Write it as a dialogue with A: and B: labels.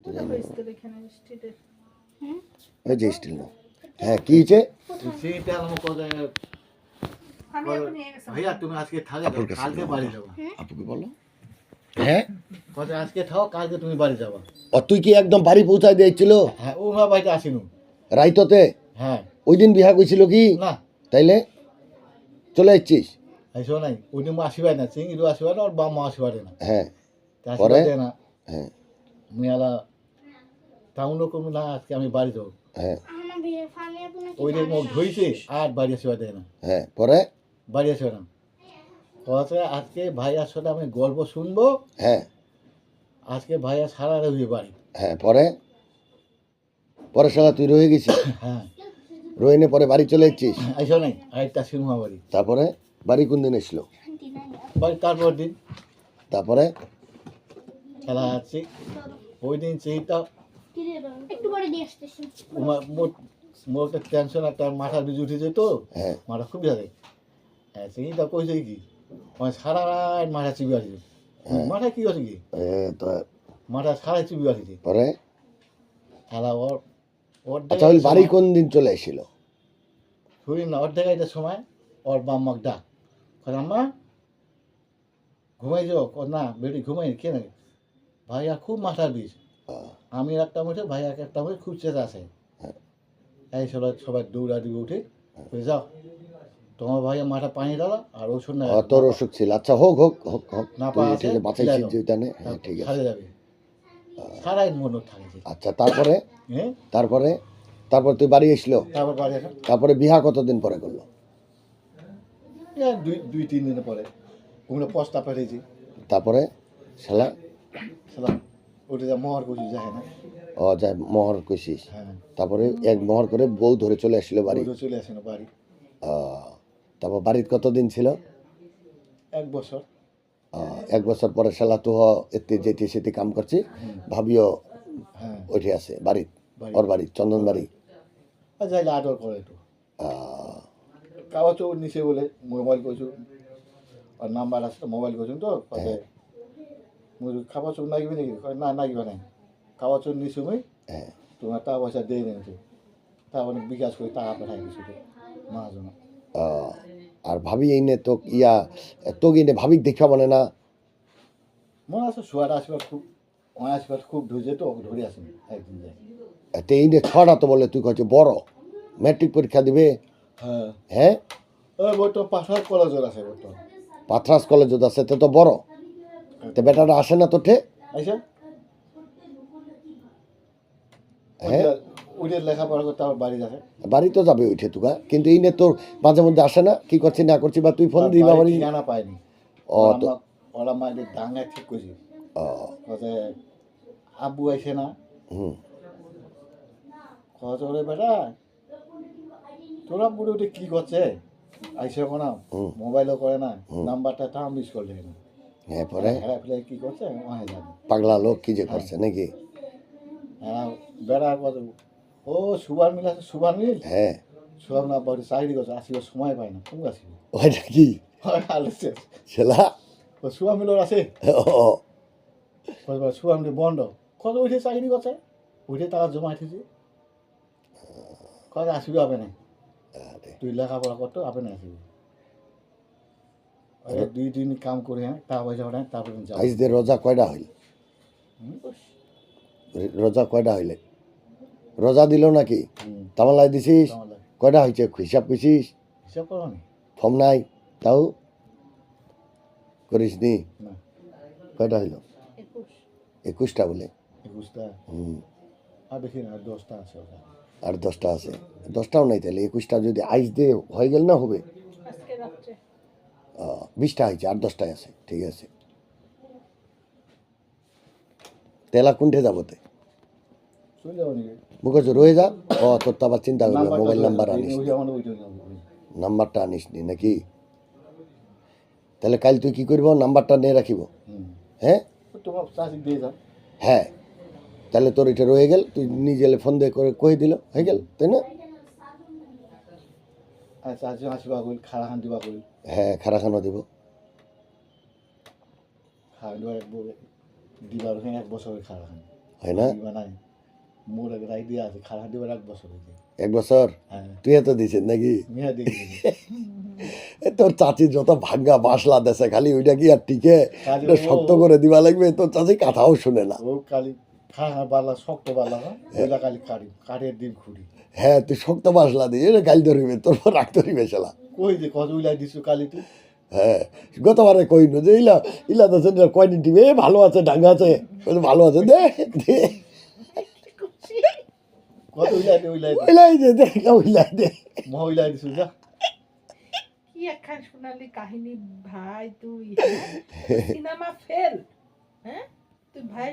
A: তো জানি না।
B: এখানে স্ট্রিটের
A: ওই যে স্টিল না। হ্যাঁ কি হয়েছে?
C: সেইটা আমার কথা
B: আমি এখন নিয়ে গেছি
C: ভাইয়া তুমি আজকে থাকে
A: আপুর কাছে
C: কালকে
A: যাবো।
C: বাড়ি যাবা
A: আপুকে বলো। হ্যাঁ
C: কথা আজকে থাও কালকে তুমি বাড়ি যাবা
A: ও তুই কি একদম বাড়ি পৌঁছায় দিয়েছিল
C: হ্যাঁ ও আমার বাড়িতে আসিনু
A: রাইততে?
C: হ্যাঁ
A: ওই দিন বিহা কইছিল কি?
C: না
A: তাইলে চলে যাচ্ছিস?
C: আইসো নাই ওই দিন আসিবাই না চিংড়িও আসিবা না আর বাম্মা আসিবা না
A: হ্যাঁ
C: আসিবা
A: পরে?
C: দেয় না
A: হ্যাঁ
C: মেলা টাউনও কমু না আজকে আমি বাড়ি যাবো
A: হ্যাঁ
C: ওই দিন মুখ ধুইছে আর বাড়ি আসিবা দেয় না
A: হ্যাঁ পরে?
C: বাড়ি আসিবা না কথা আজকে ভাইয়ার সাথে আমি গল্প শুনবো
A: হ্যাঁ
C: আজকে ভাইয়া সারা রবি বাড়ি
A: হ্যাঁ পরে? পরে শালা তুই রয়ে গেছিস?
C: হ্যাঁ
A: রোহিনে পরে বাড়ি চলে যাচ্ছিস?
C: আইসো নাই আরেকটা সিনেমা বাড়ি
A: তারপরে বাড়ি কোন দিন এসলো?
C: বাড়ি তারপর দিন
A: তারপরে?
C: খেলা আছে ওই দিন সেইটা
D: একটু পরে দিয়ে আসতেছি।
C: মোর একটা টেনশন একটা মাথা বিজু উঠেছে তো
A: হ্যাঁ
C: মাথা খুব যাবে হ্যাঁ সেইটা কইছে কি মানে সারা রাত মাথা চিবি আসছে মাথা কি আছে কি
A: এ তো
C: মাথা সারা চিবি আসছে
A: পরে?
C: খেলা ওর ওর
A: আচ্ছা ওই বাড়ি কোন দিন চলে এসেছিল?
C: শুনি না ওর দেখাইতে সময় ওর বাম্মাক ডাক আম্মা ঘুমাই যাও না বেটি ঘুমাই কে না ভাইয়া খুব মাথার বিষ আমি একটা মুঠে ভাইয়া একটা মুঠে খুব চেতা আছে এই সবাই দৌড়াদৌড়ি উঠে যাও তোমার ভাইয়া মাথা পানি দাও আর ওষুধ না
A: তোর অসুখ ছিল আচ্ছা হোক হোক হোক হোক
C: না
A: তুই
C: পা
A: এটা
C: আছে,
A: যে বাঁচাইছিস
C: খিলানো।
A: যে জানে হ্যাঁ ঠিক আছে
C: সারে যাবে সারাই মনে থাকছে
A: আচ্ছা তারপরে?
C: হ্যাঁ
A: তারপরে তারপর তুই বাড়ি এসলো
C: তারপর বাড়ি আসা
A: তারপরে বিহা কতদিন পরে করলো?
C: দুই তিন দিন পরে ওগুলো পস্তা পাঠিয়েছি
A: তারপরে শালা
C: সালাম ওটা যা মহর করছি যায় না
A: ও যাই মোহর কইছিস
C: হ্যাঁ
A: তারপরে এক মোহর করে বউ ধরে চলে আসলো বাড়ি
C: ওটা চলে আসে না বাড়ি
A: তারপর বাড়ির কতদিন ছিল?
C: 1 বছর
A: এক বছর পরে শালা তো এতে যেতে সেতে কাম করছে ভাবিও
C: হ্যাঁ
A: ওইঠে আছে বাড়ি
C: বাড়ি।
A: ওর বাড়ি চন্দন বাড়ি
C: আর যাইলে আদর করে একটু কাগজ নিচে বলে মোবাইল করছু আর নাম্বার আছে তো মোবাইল করছুন তো মুই খাবার চোখ নাগিবি নাকি না নাগিবা নাই খাবার চোখ নিচু মুই
A: হ্যাঁ
C: তোমার টাকা পয়সা দিয়ে নিয়েছি তারপরে বিকাশ করে টাকা পাঠাই দিছি মাহাজন
A: আর ভাবি এই নে তো ইয়া তোকে নে ভাবিক দেখা মানে না
C: মনে আছে শোয়ার আসবার খুব অনেক আসবার খুব ধুজে তো ধরে আসেন একদিন যাই
A: তো এই নে ছড়া তো বলে তুই কচ্ছে বড় ম্যাট্রিক পরীক্ষা দিবে
C: হ্যাঁ
A: হ্যাঁ
C: ওই বর্তমান পাশার কলেজের আছে বর্তমান
A: পাথরাস কলেজ আছে তো বড় তো বেটাটা আসে না তো ঠে
C: আইসা
A: হ্যাঁ
C: ওইটার লেখাপড়া করতে আমার বাড়ি যাবে
A: বাড়ি তো যাবে ওইঠে তুকা কিন্তু এই নে তোর মাঝে মধ্যে আসে না কি করছি না করছি বা তুই ফোন দিবা বাড়ি
C: জানা পাইনি
A: ও তো
C: ওরা মায়ের ডাঙ্গা ঠিক করছি কথা আব্বু আইসে না
A: হুম
C: কথা ওরে বেটা তোরা বুড়ো ওটা কি করছে আইসে না মোবাইলও করে না নাম্বারটা তাও মিস করলে না
A: হ্যাঁ পরে
C: হ্যাঁ ফেলে কি করছে ওহে জানি
A: পাগলা লোক কি যে করছে নাকি
C: হ্যাঁ বেড়া কথা ও সুবার মিল আছে সুবার মিল
A: হ্যাঁ
C: সুবার না বাড়ি চাকরি করছে আসিবার সময় পায় না তুমি আসিব
A: ওইটা কি
C: আলোচে
A: ছেলা
C: ও সুবার মিলর আছে
A: ও
C: সুবার মিল বন্ধ কত উঠে চাকরি করছে উঠে টাকা জমা উঠেছে কত আসিবে হবে না তুই লেখাপড়া করতো আপনি না আসিবি দুই দিন কাম করে হ্যাঁ টাকা পয়সা ওঠায় তারপরে যাবো
A: আইস দে রোজা কয়টা হইল রোজা কয়টা হইলে রোজা দিল নাকি তামালাই দিছিস কয়টা হয়েছে হিসাব কইছিস
C: হিসাব করো নি
A: ফর্ম নাই তাও করিস নি
C: না
A: কয়টা হইল 21টা বলে
C: 21টা আর বেশি না 10টা আছে ওটা
A: আর 10টা আছে 10টাও নাই তাহলে 21টা যদি আইস দে হয়ে গেল না হবে
B: আজকে রাত্রে
A: 20টা হয়েছে আর 10টাই আছে ঠিক আছে তেলা কোনঠে যাবতে
C: চলে যাবো নাকি
A: মুখে রয়ে যা ও তোর তো আবার চিন্তা করবি মোবাইল নাম্বার আনিস
C: ওই আমার ওইটা
A: নাম্বারটা আনিস নি নাকি তাহলে কাল তুই কি করবো নাম্বারটা নিয়ে রাখিব হ্যাঁ
C: তোমার চাষি দিয়ে যান
A: হ্যাঁ তাহলে তোর এটা রয়ে গেল তুই নিজে ফোন দিয়ে করে কয়ে দিল হয়ে গেল তাই না
C: আর চাষি আসিবা করি খাড়া খান দিবা করি
A: হ্যাঁ খানা দেব
C: খাওয়া দিবা দিবার 1 বছরের খাড়া খান
A: হয় না
C: বানাই মোর এক আইডিয়া আছে খালা দিবার 1 বছর হয়েছে
A: 1 বছর
C: হ্যাঁ
A: তুই এত দিছিস নাকি
C: মেয়া দেখি
A: এ তোর চাচি যত ভাঙ্গা বাসলা দেশে খালি ওইটা কি আর টিকে
C: কাজে
A: এটা শক্ত করে দিবা লাগবে তোর চাচি কথাও শুনে না
C: ও কালি খাওয়া বালা শক্ত বালা ওইটা কালি কাঠের দিন খুঁড়ি
A: হ্যাঁ তুই শক্ত বাসলা দিয়ে এটা গাল ধরিবে তোর রাগ ধরিবে শালা
C: কই যে কত উলাই দিছো কালি তুই
A: হ্যাঁ গতবারে কইনো যে ইলা তো কয়দিন টিভি ভালো আছে ডাঙ্গা আছে বলে ভালো আছে দে দে
C: কত উলাই দে
A: ওইলাই দে দে ওইলাই দে
C: মহা উলাই দিছো যা
B: কি একখান সোনালি কাহিনী ভাই তুই সিনেমা ফেল হ্যাঁ তুই ভাই